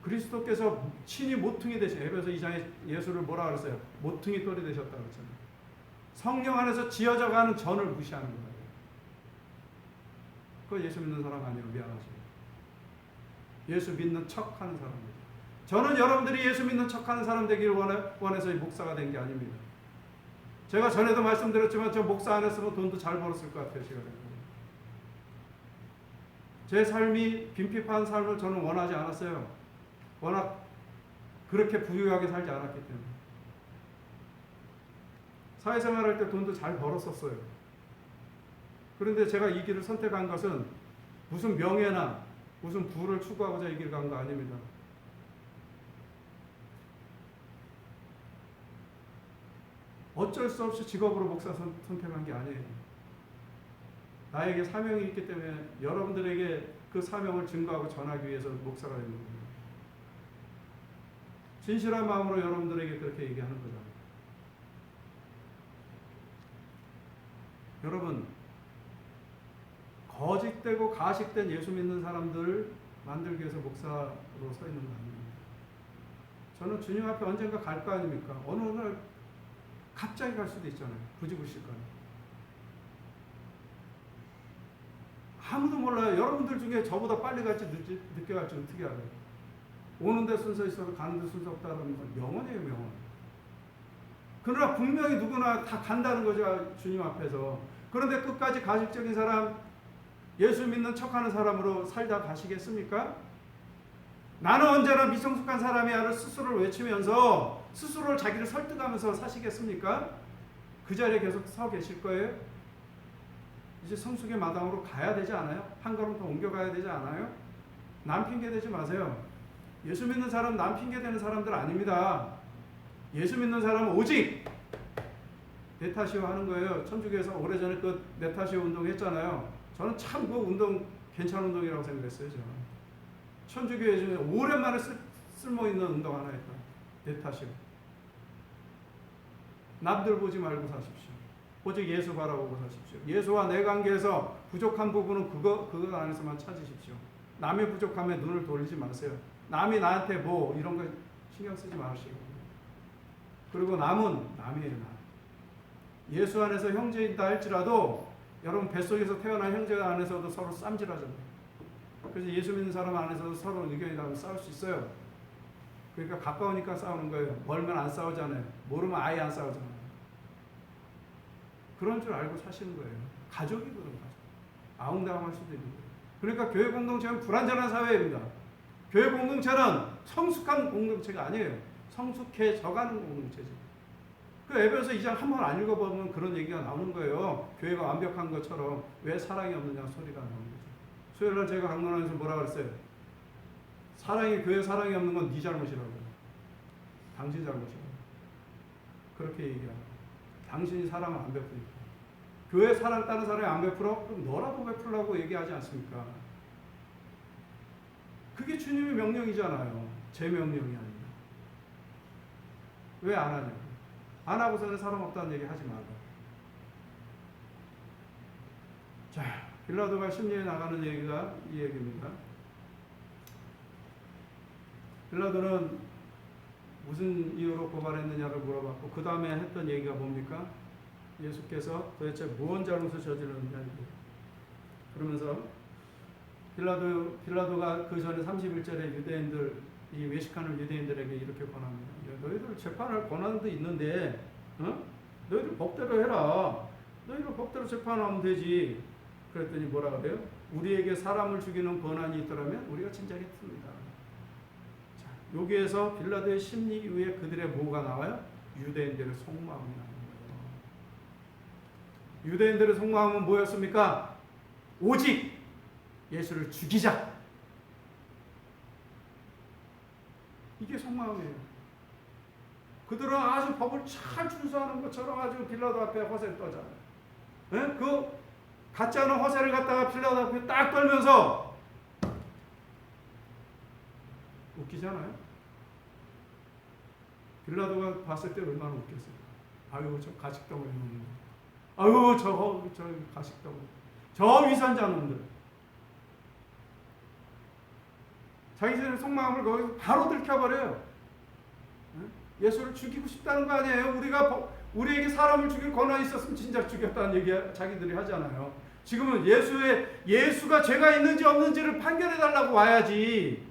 S1: 그리스도께서 친히 모퉁이 되신, 에베소 2장에 예수를 뭐라 그랬어요? 모퉁이 돌이 되셨다고 그랬잖아요. 성령 안에서 지어져가는 전을 무시하는 거예요. 그거 예수 믿는 사람 아니에요. 미안하지만. 예수 믿는 척하는 사람이에요. 저는 여러분들이 예수 믿는 척하는 사람 되기를 원해서 목사가 된 게 아닙니다. 제가 전에도 말씀드렸지만 저 목사 안 했으면 돈도 잘 벌었을 것 같아요. 제 삶이 빈핍한 삶을 저는 원하지 않았어요. 워낙 그렇게 부유하게 살지 않았기 때문에. 사회생활할 때 돈도 잘 벌었었어요. 그런데 제가 이 길을 선택한 것은 무슨 명예나 무슨 부를 추구하고자 이 길을 간 거 아닙니다. 어쩔 수 없이 직업으로 목사 선택한 게 아니에요. 나에게 사명이 있기 때문에 여러분들에게 그 사명을 증거하고 전하기 위해서 목사가 되는 겁니다. 진실한 마음으로 여러분들에게 그렇게 얘기하는 거잖아요. 여러분, 거짓되고 가식된 예수 믿는 사람들을 만들기 위해서 목사로 서 있는 거 아닙니다. 저는 주님 앞에 언젠가 갈 거 아닙니까? 어느 날 갑자기 갈 수도 있잖아요. 부지불식간. 아무도 몰라요. 여러분들 중에 저보다 빨리 갈지 늦게 갈지 어떻게 알아요? 오는데 순서 있어도 가는데 순서 없다는 건 명언이에요, 명언. 그러나 분명히 누구나 다 간다는 거죠, 주님 앞에서. 그런데 끝까지 가식적인 사람, 예수 믿는 척하는 사람으로 살다 가시겠습니까? 나는 언제나 미성숙한 사람이야를 스스로를 외치면서 스스로를 자기를 설득하면서 사시겠습니까? 그 자리에 계속 서 계실 거예요? 이제 성숙의 마당으로 가야 되지 않아요? 한 걸음 더 옮겨가야 되지 않아요? 남 핑계 대지 마세요. 예수 믿는 사람 남 핑계 대는 사람들 아닙니다. 예수 믿는 사람은 오직 내 탓이요 하는 거예요. 천주교에서 오래전에 그 내 탓이요 운동 했잖아요. 저는 참 그 운동 괜찮은 운동이라고 생각했어요. 저는. 천주교에 중에 오랜만에 쓸모있는 운동 하나 했다. 내 탓이요. 남들 보지 말고 사십시오. 오직 예수 바라보고 사십시오. 예수와 내 관계에서 부족한 부분은 그거 안에서만 찾으십시오. 남의 부족함에 눈을 돌리지 마세요. 남이 나한테 뭐 이런 거 신경 쓰지 마시고. 그리고 남은 남이에요. 남. 예수 안에서 형제이다 할지라도 여러분 뱃속에서 태어난 형제 안에서도 서로 쌈질하잖아요. 그래서 예수 믿는 사람 안에서도 서로 의견이 다르면 싸울 수 있어요. 그러니까 가까우니까 싸우는 거예요. 멀면 안 싸우잖아요. 모르면 아예 안 싸우잖아요. 그런 줄 알고 사시는 거예요. 가족이거든, 가족. 아웅다웅할 수도 있는 거예요. 그러니까 교회 공동체는 불완전한 사회입니다. 교회 공동체는 성숙한 공동체가 아니에요. 성숙해져가는 공동체죠. 그 에베소 2장 한 번 안 읽어보면 그런 얘기가 나오는 거예요. 교회가 완벽한 것처럼 왜 사랑이 없느냐 소리가 나오는 거죠. 수요일날 제가 강론하면서 뭐라 그랬어요? 교회 사랑이 없는 건 네 잘못이라고. 당신 잘못이라고. 그렇게 얘기합니다. 당신이 사랑을 안 베푸니까. 교회 사랑 다른 사람이 안 베풀어? 그럼 너라도 베풀라고 얘기하지 않습니까? 그게 주님의 명령이잖아요. 제 명령이 아닙니다. 왜 안 하냐고. 안 하고서는 사랑 없다는 얘기 하지 마라. 자, 빌라도가 심리에 나가는 얘기가 이 얘기입니다. 빌라도는 무슨 이유로 고발했느냐를 물어봤고 그 다음에 했던 얘기가 뭡니까? 예수께서 도대체 무슨 잘못을 저질렀느냐 그러면서 빌라도가 그 전에 31절에 유대인들 이 외식하는 유대인들에게 이렇게 권합니다. 너희들 재판할 권한도 있는데 너희들 법대로 해라. 너희들 법대로 재판하면 되지. 그랬더니 뭐라 그래요? 우리에게 사람을 죽이는 권한이 있더라면 우리가 진작했습니다. 자, 여기에서 빌라도의 심리 이후에 그들의 뭐가 나와요? 유대인들의 속마음이 나오는 거예요. 유대인들의 속마음은 뭐였습니까? 오직 예수를 죽이자. 이게 속마음이에요. 그들은 아주 법을 잘 준수하는 것처럼 아주 빌라도 앞에 허세를 떠잖아요. 네? 그 같지 않은 허세를 갖다가 빌라도 앞에 딱 떨면서 웃기잖아요. 빌라도가 봤을 때 얼마나 웃겼어요. 아유 저 가식덩어리 놈들. 아유 저 가식덩어리. 저 위선자놈들. 자기들의 속마음을 거기서 바로 들켜버려요. 예수를 죽이고 싶다는 거 아니에요. 우리에게 사람을 죽일 권한이 있었으면 진작 죽였다는 얘기 자기들이 하잖아요. 지금은 예수가 죄가 있는지 없는지를 판결해달라고 와야지.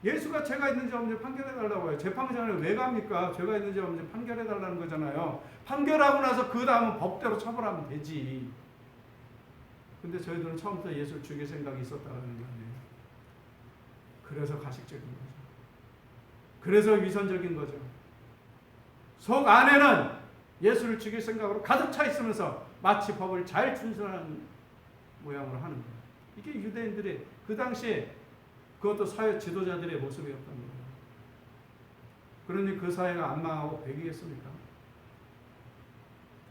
S1: 예수가 죄가 있는지 없는지 판결해달라고 와요. 재판장을 왜 갑니까? 죄가 있는지 없는지 판결해달라는 거잖아요. 판결하고 나서 그 다음은 법대로 처벌하면 되지. 근데 저희들은 처음부터 예수를 죽일 생각이 있었다는 거예요. 그래서 가식적인 거죠. 그래서 위선적인 거죠. 속 안에는 예수를 죽일 생각으로 가득 차 있으면서 마치 법을 잘 준수하는 모양으로 하는 거예요. 이게 유대인들의 그 당시에 그것도 사회 지도자들의 모습이었던 거예요. 그러니 그 사회가 안 망하고 배기겠습니까?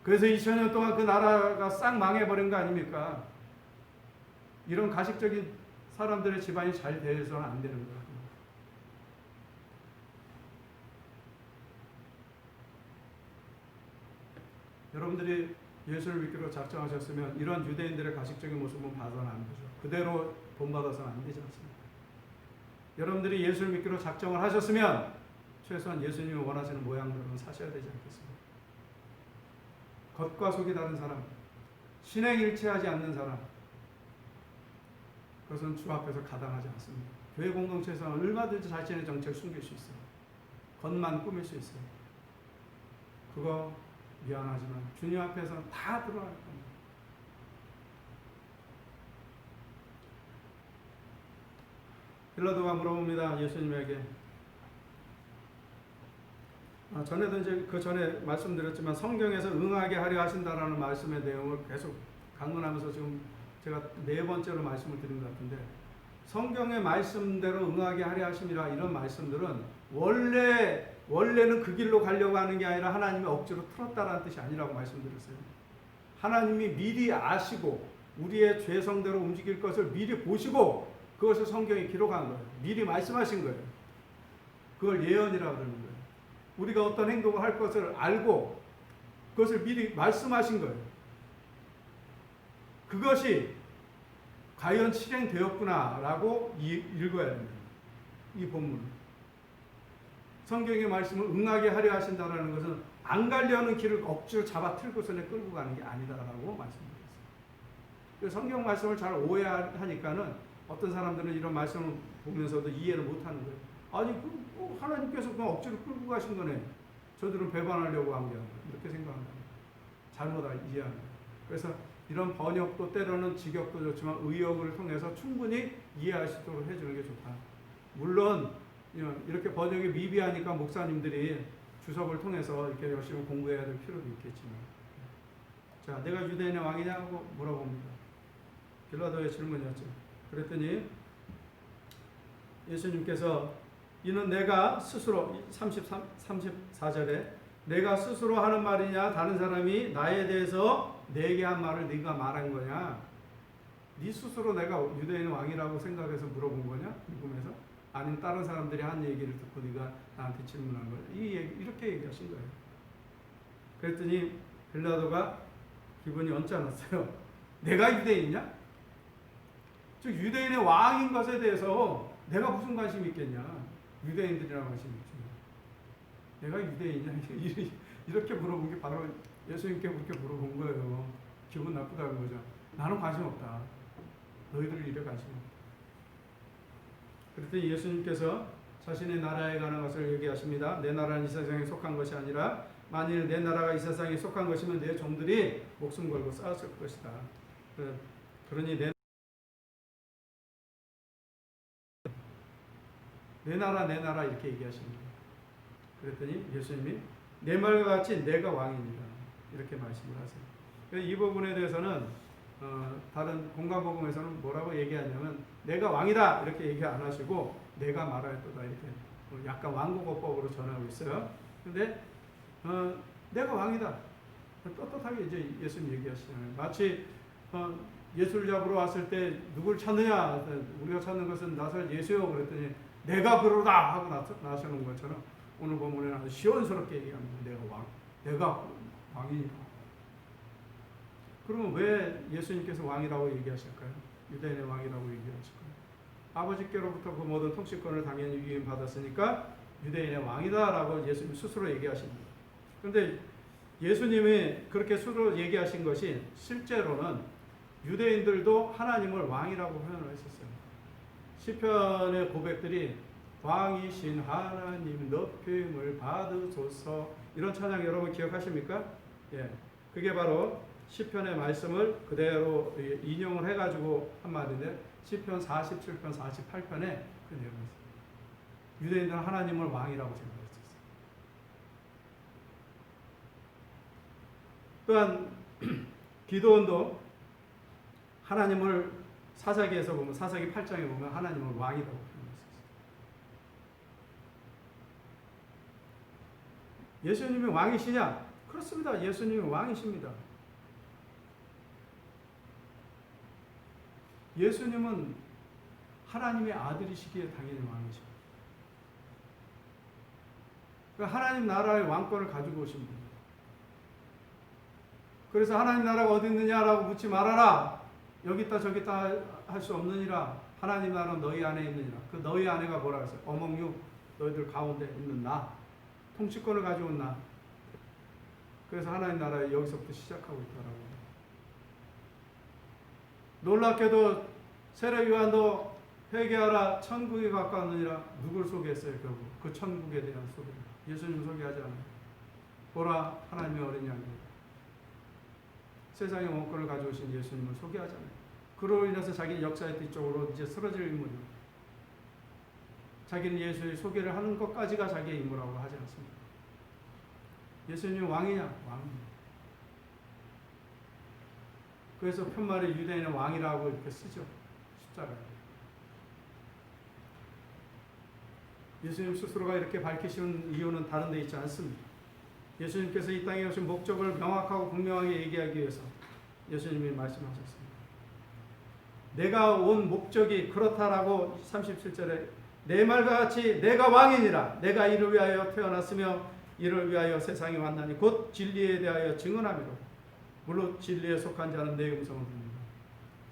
S1: 그래서 2000년 동안 그 나라가 싹 망해버린 거 아닙니까? 이런 가식적인 사람들의 집안이 잘 되어서는 안 되는 거예요. 여러분들이 예수를 믿기로 작정하셨으면 이런 유대인들의 가식적인 모습은 봐서는 안 되죠. 그대로 본받아서는 안 되지 않습니까? 여러분들이 예수를 믿기로 작정을 하셨으면 최소한 예수님이 원하시는 모양대로는 사셔야 되지 않겠습니까? 겉과 속이 다른 사람, 신행일치하지 않는 사람, 그것은 주 앞에서 가당하지 않습니다. 교회 공동체에서는 얼마든지 자신의 정체를 숨길 수 있어요. 겉만 꾸밀 수 있어요. 그거 미안하지만 주님 앞에서는 다 드러날 겁니다. 빌라도가 물어봅니다. 예수님에게. 전에도 이제 그 전에 말씀드렸지만 성경에서 응하게 하려 하신다라는 말씀의 내용을 계속 강론하면서 지금 제가 네 번째로 말씀을 드린 것 같은데, 성경의 말씀대로 응하게 하려 하심이라 이런 말씀들은 원래는 그 길로 가려고 하는 게 아니라 하나님이 억지로 틀었다라는 뜻이 아니라고 말씀드렸어요. 하나님이 미리 아시고 우리의 죄성대로 움직일 것을 미리 보시고 그것을 성경에 기록한 거예요. 미리 말씀하신 거예요. 그걸 예언이라고 그러는 거예요. 우리가 어떤 행동을 할 것을 알고 그것을 미리 말씀하신 거예요. 그것이 과연 실행되었구나라고 읽어야 됩니다. 이 본문을. 성경의 말씀을 응하게 하려 하신다는 것은 안 가려는 길을 억지로 잡아 틀고서는 끌고 가는 게 아니다라고 말씀드렸어요. 성경 말씀을 잘 오해하니까는 어떤 사람들은 이런 말씀을 보면서도 이해를 못하는 거예요. 아니 하나님께서 그냥 억지로 끌고 가신 거네. 저들은 배반하려고 한 게 아니라 이렇게 생각한다. 잘못 이해합니다. 그래서 이런 번역도 때로는 직역도 좋지만 의역을 통해서 충분히 이해할 수 있도록 해주는 게 좋다. 물론 이렇게 번역이 미비하니까 목사님들이 주석을 통해서 이렇게 열심히 공부해야 될 필요도 있겠지만, 자, 내가 유대인의 왕이냐고 물어봅니다. 빌라도의 질문이었죠. 그랬더니 예수님께서 이는 내가 스스로 34절에 내가 스스로 하는 말이냐 다른 사람이 나에 대해서 내게 한 말을 네가 말한 거냐? 네 스스로 내가 유대인의 왕이라고 생각해서 물어본 거냐? 궁금해서? 아니면 다른 사람들이 한 얘기를 듣고 네가 나한테 질문한 거냐? 이렇게 얘기하신 거예요. 그랬더니 빌라도가 기분이 언짢았어요. 내가 유대인이냐? 즉 유대인의 왕인 것에 대해서 내가 무슨 관심이 있겠냐. 유대인들이랑 관심이 있지. 내가 유대인이냐. 이렇게 물어본 게 바로 예수님께 그렇게 물어본 거예요. 기분 나쁘다는 거죠. 나는 관심 없다. 너희들 일에 관심 없다. 그랬더니 예수님께서 자신의 나라에 관한 것을 얘기하십니다. 내 나라는 이 세상에 속한 것이 아니라 만일 내 나라가 이 세상에 속한 것이면 내 종들이 목숨 걸고 싸웠을 것이다. 그러니 내 나라 이렇게 얘기하십니다. 그랬더니 예수님이 내 말과 같이 내가 왕이니라 이렇게 말씀을 하세요. 이 부분에 대해서는 다른 공간복음에서는 뭐라고 얘기하냐면 내가 왕이다 이렇게 얘기 안 하시고 내가 말하였도다 이렇게 약간 왕국어법으로 전하고 있어요. 근데 내가 왕이다 떳떳하게 이제 예수님 얘기하시잖아요. 마치 예수를 잡으러 왔을 때 누굴 찾느냐 우리가 찾는 것은 나설 예수요 그랬더니 내가 그러다 하고 나서는 것처럼 오늘 본문에는 아주 시원스럽게 얘기합니다. 내가 왕이니까. 그러면 왜 예수님께서 왕이라고 얘기하실까요? 유대인의 왕이라고 얘기하실까요? 아버지께로부터 그 모든 통치권을 당연히 위임받았으니까 유대인의 왕이다라고 예수님 스스로 얘기하십니다. 그런데 예수님이 그렇게 스스로 얘기하신 것이 실제로는 유대인들도 하나님을 왕이라고 표현을 했었어요. 시편의 고백들이 왕이신 하나님 높임을 받으소서 이런 찬양 여러분 기억하십니까? 예, 그게 바로 시편의 말씀을 그대로 인용을 해가지고 한 말인데 시편 47편 48편에 그 내용이 있어요. 유대인들은 하나님을 왕이라고 생각했었어요. 또한 기도원도 하나님을 사사기에서 보면 사사기 8장에 보면 하나님을 왕이라고 표현했었어요. 예수님이 왕이시냐? 그렇습니다. 예수님이 왕이십니다. 예수님은 하나님의 아들이시기에 당연히 왕이십니다. 그러니까 하나님 나라의 왕권을 가지고 오신 분입니다. 그래서 하나님 나라가 어디 있느냐라고 묻지 말아라. 여기 있다 저기 있다 할 수 없느니라. 하나님 나라는 너희 안에 있느니라. 그 너희 안에가 뭐라 했어요? 어몽유 너희들 가운데 있는 나. 통치권을 가지고 온 나. 그래서 하나님 나라에 여기서부터 시작하고 있다라고. 놀랍게도 세례 요한도 회개하라 천국이 가까웠느니라. 누굴 소개했어요? 결국 그 천국에 대한 소개. 예수님 소개하지 않아요. 보라 하나님의 어린 양입니다. 세상의 원권을 가져오신 예수님을 소개하잖아요. 그로 인해서 자기는 역사의 뒤쪽으로 이제 쓰러질 인물입니다. 자기는 예수의 소개를 하는 것까지가 자기의 임무라고 하지 않습니다. 예수님이 왕이냐? 왕입니다. 그래서 편말에 유대인의 왕이라고 이렇게 쓰죠. 십자가에. 예수님 스스로가 이렇게 밝히신 이유는 다른 데 있지 않습니다. 예수님께서 이 땅에 오신 목적을 명확하고 분명하게 얘기하기 위해서 예수님이 말씀하셨습니다. 내가 온 목적이 그렇다라고 37절에 내 말과 같이 내가 왕이니라. 내가 이를 위하여 태어났으며 이를 위하여 세상에 왔나니 곧 진리에 대하여 증언하미로. 물론 진리에 속한 자는 내 음성을 듣는다.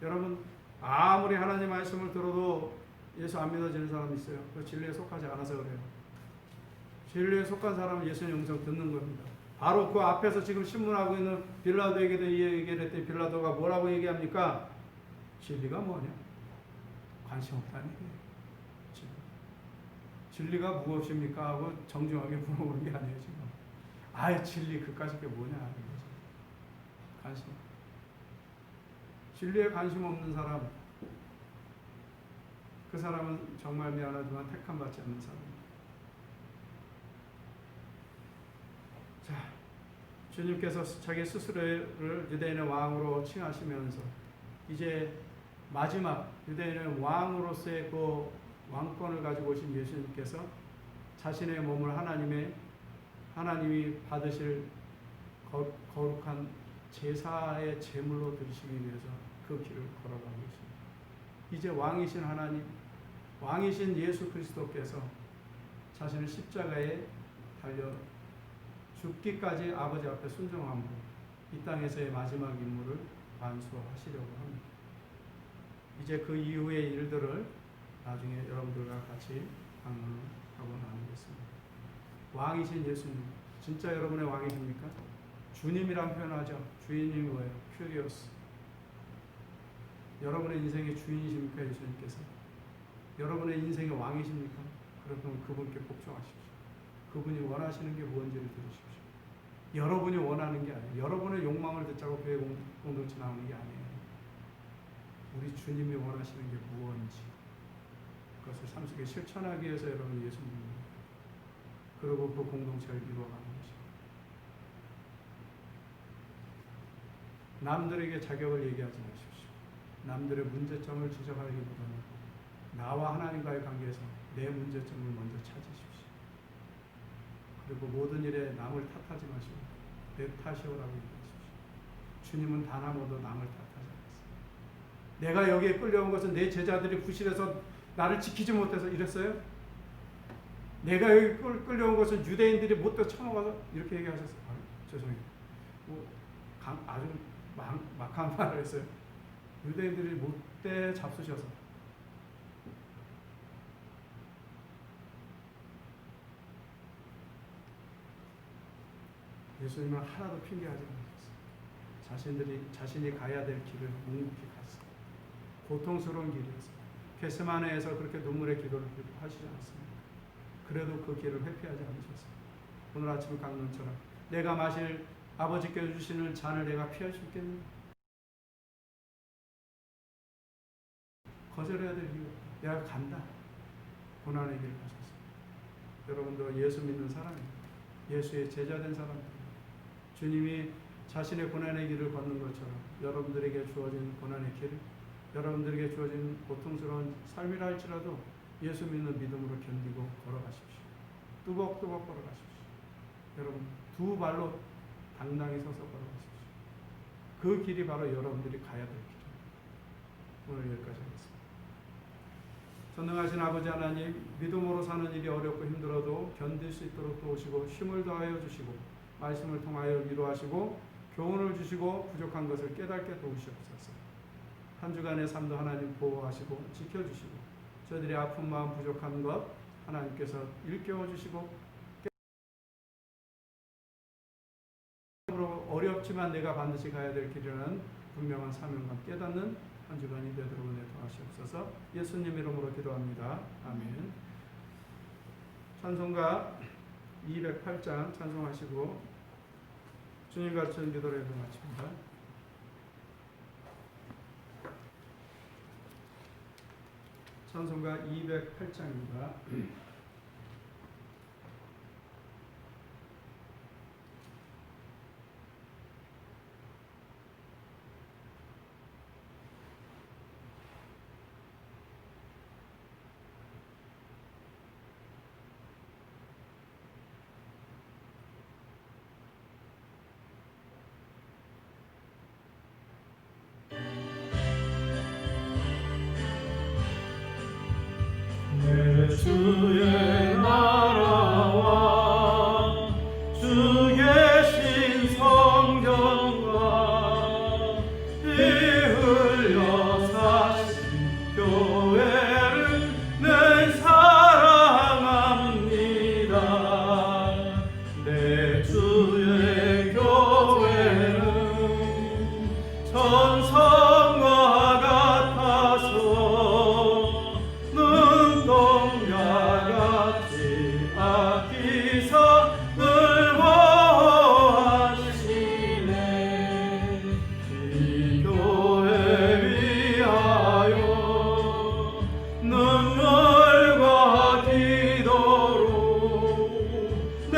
S1: 여러분 아무리 하나님 말씀을 들어도 예수 안 믿어지는 사람이 있어요. 그 진리에 속하지 않아서 그래요. 진리에 속한 사람은 예수님 음성 듣는 겁니다. 바로 그 앞에서 지금 신문하고 있는 빌라도에게도 이 얘기를 했더니 빌라도가 뭐라고 얘기합니까? 진리가 뭐냐? 관심 없다는 얘기예요. 진리가 무엇입니까? 하고 정중하게 물어보는 게 아니에요. 지금 아예 진리 그까짓 게 뭐냐 하는 거죠. 관심. 진리에 관심 없는 사람, 그 사람은 정말 미안하지만 택함받지 않는 사람입니다. 자, 주님께서 자기 스스로를 유대인의 왕으로 칭하시면서 이제 마지막 유대인의 왕으로서의 그 왕권을 가지고 오신 예수님께서 자신의 몸을 하나님이 받으실 거룩한 제사의 제물로 드리시기 위해서 그 길을 걸어가고 있습니다. 이제 왕이신 하나님, 왕이신 예수 그리스도께서 자신을 십자가에 달려 죽기까지 아버지 앞에 순종함으로 이 땅에서의 마지막 임무를 완수하시려고 합니다. 이제 그 이후의 일들을 나중에 여러분들과 같이 강론하고 나누겠습니다. 왕이신 예수님, 진짜 여러분의 왕이십니까? 주님이란 표현하죠. 주인님이 뭐예요? 큐리오스. 여러분의 인생의 주인이십니까? 예수님께서? 여러분의 인생의 왕이십니까? 그러면 그분께 복종하십시오. 그분이 원하시는 게 무엇인지를 들으십시오. 여러분이 원하는 게 아니에요. 여러분의 욕망을 듣자고 교회 공동체 나오는 게 아니에요. 우리 주님이 원하시는 게 무엇인지 그것을 삶 속에 실천하기 위해서 여러분이 예수 믿는 거예요. 그리고 그 공동체를 이루어가는 것입니다. 남들에게 자격을 얘기하지 마십시오. 남들의 문제점을 지적하기보다는 나와 하나님과의 관계에서 내 문제점을 먼저 찾으십시오. 그리고 모든 일에 남을 탓하지 마시고 내 탓이오라고 얘기하십시오. 주님은 단 한 번도 남을 탓하지 않았어요. 내가 여기에 끌려온 것은 내 제자들이 부실해서 나를 지키지 못해서 이랬어요? 내가 여기 끌려온 것은 유대인들이 못돼 쳐먹어서 이렇게 얘기하셨어요. 죄송해요. 아주 막한 말을 했어요. 유대인들이 못돼 잡수셔서. 예수님은 하나도 핑계하지 않으셨어요. 자신이 가야 될 길을 묵묵히 갔어요. 고통스러운 길이었어요. 겟세마네에서 그렇게 눈물의 기도를 하시지 않았습니까? 그래도 그 길을 회피하지 않으셨어요. 오늘 아침 강론처럼 내가 마실 아버지께 주시는 잔을 내가 피할 수 있겠니? 거절해야 될 이유 없다. 내가 간다. 고난의 길을 가셨어요. 여러분도 예수 믿는 사람이에요. 예수의 제자된 사람입니다. 주님이 자신의 고난의 길을 걷는 것처럼 여러분들에게 주어진 고난의 길, 여러분들에게 주어진 고통스러운 삶이라 할지라도 예수 믿는 믿음으로 견디고 걸어가십시오. 뚜벅뚜벅 걸어가십시오. 여러분 두 발로 당당히 서서 걸어가십시오. 그 길이 바로 여러분들이 가야 될 길입니다. 오늘 여기까지 하겠습니다. 전능하신 아버지 하나님, 믿음으로 사는 일이 어렵고 힘들어도 견딜 수 있도록 도우시고 힘을 더하여 주시고 말씀을 통하여 위로하시고 교훈을 주시고 부족한 것을 깨닫게 도우시옵소서. 한 주간의 삶도 하나님 보호하시고 지켜주시고 저희들의 아픈 마음 부족한 것 하나님께서 일깨워 주시고 어렵지만 내가 반드시 가야 될 길이라는 분명한 사명감 깨닫는 한 주간이 되도록 은혜 더하시옵소서. 예수님 이름으로 기도합니다. 아멘. 찬송가 208장 찬송하시고 주님 같은 기도를 마칩니다. 찬송가 208장입니다.
S2: 주의 나라와 주 계신 성전과 피 흘려 사신 교회를 늘 사랑합니다. 내 주의 교회는 천성과 같아서 눈동자같이 아끼사 늘 보호하시네. 이 교회 위하여 눈물과 기도로 내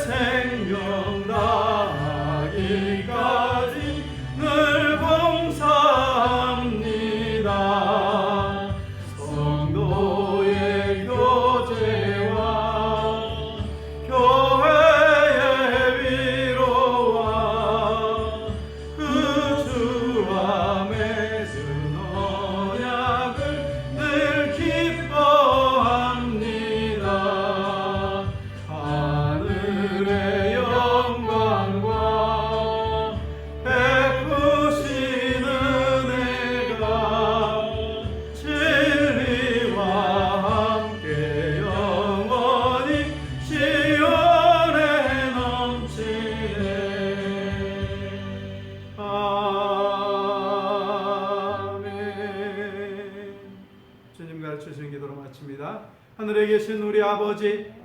S2: 생명 다하기까지 늘 봉사합니다. 성도의 교제와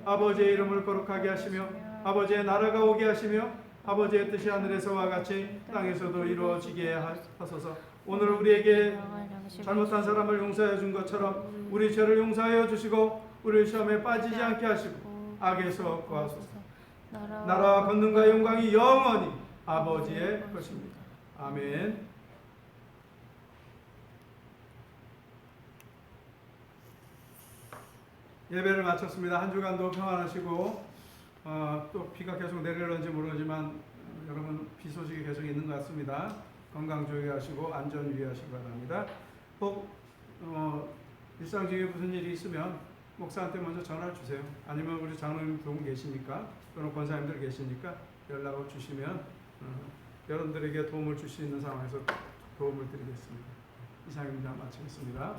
S1: 아버지의 이름을 거룩하게 하시며 아버지의 나라가 오게 하시며 아버지의 뜻이 하늘에서와 같이 땅에서도 이루어지게 하소서. 오늘 우리에게 잘못한 사람을 용서해 준 것처럼 우리 죄를 용서하여 주시고 우리 시험에 빠지지 않게 하시고 악에서 구하소서. 나라와 권능과 영광이 영원히 아버지의 것입니다. 아멘. 예배를 마쳤습니다. 한 주간도 평안하시고 또 비가 계속 내릴런지 모르지만 여러분 비 소식이 계속 있는 것 같습니다. 건강 조심하시고 안전 유의하시기 바랍니다. 꼭 일상 중에 무슨 일이 있으면 목사한테 먼저 전화를 주세요. 아니면 우리 장로님 두 분 계시니까 또는 권사님들 계시니까 연락을 주시면 여러분들에게 도움을 줄 수 있는 상황에서 도움을 드리겠습니다. 이상입니다. 마치겠습니다.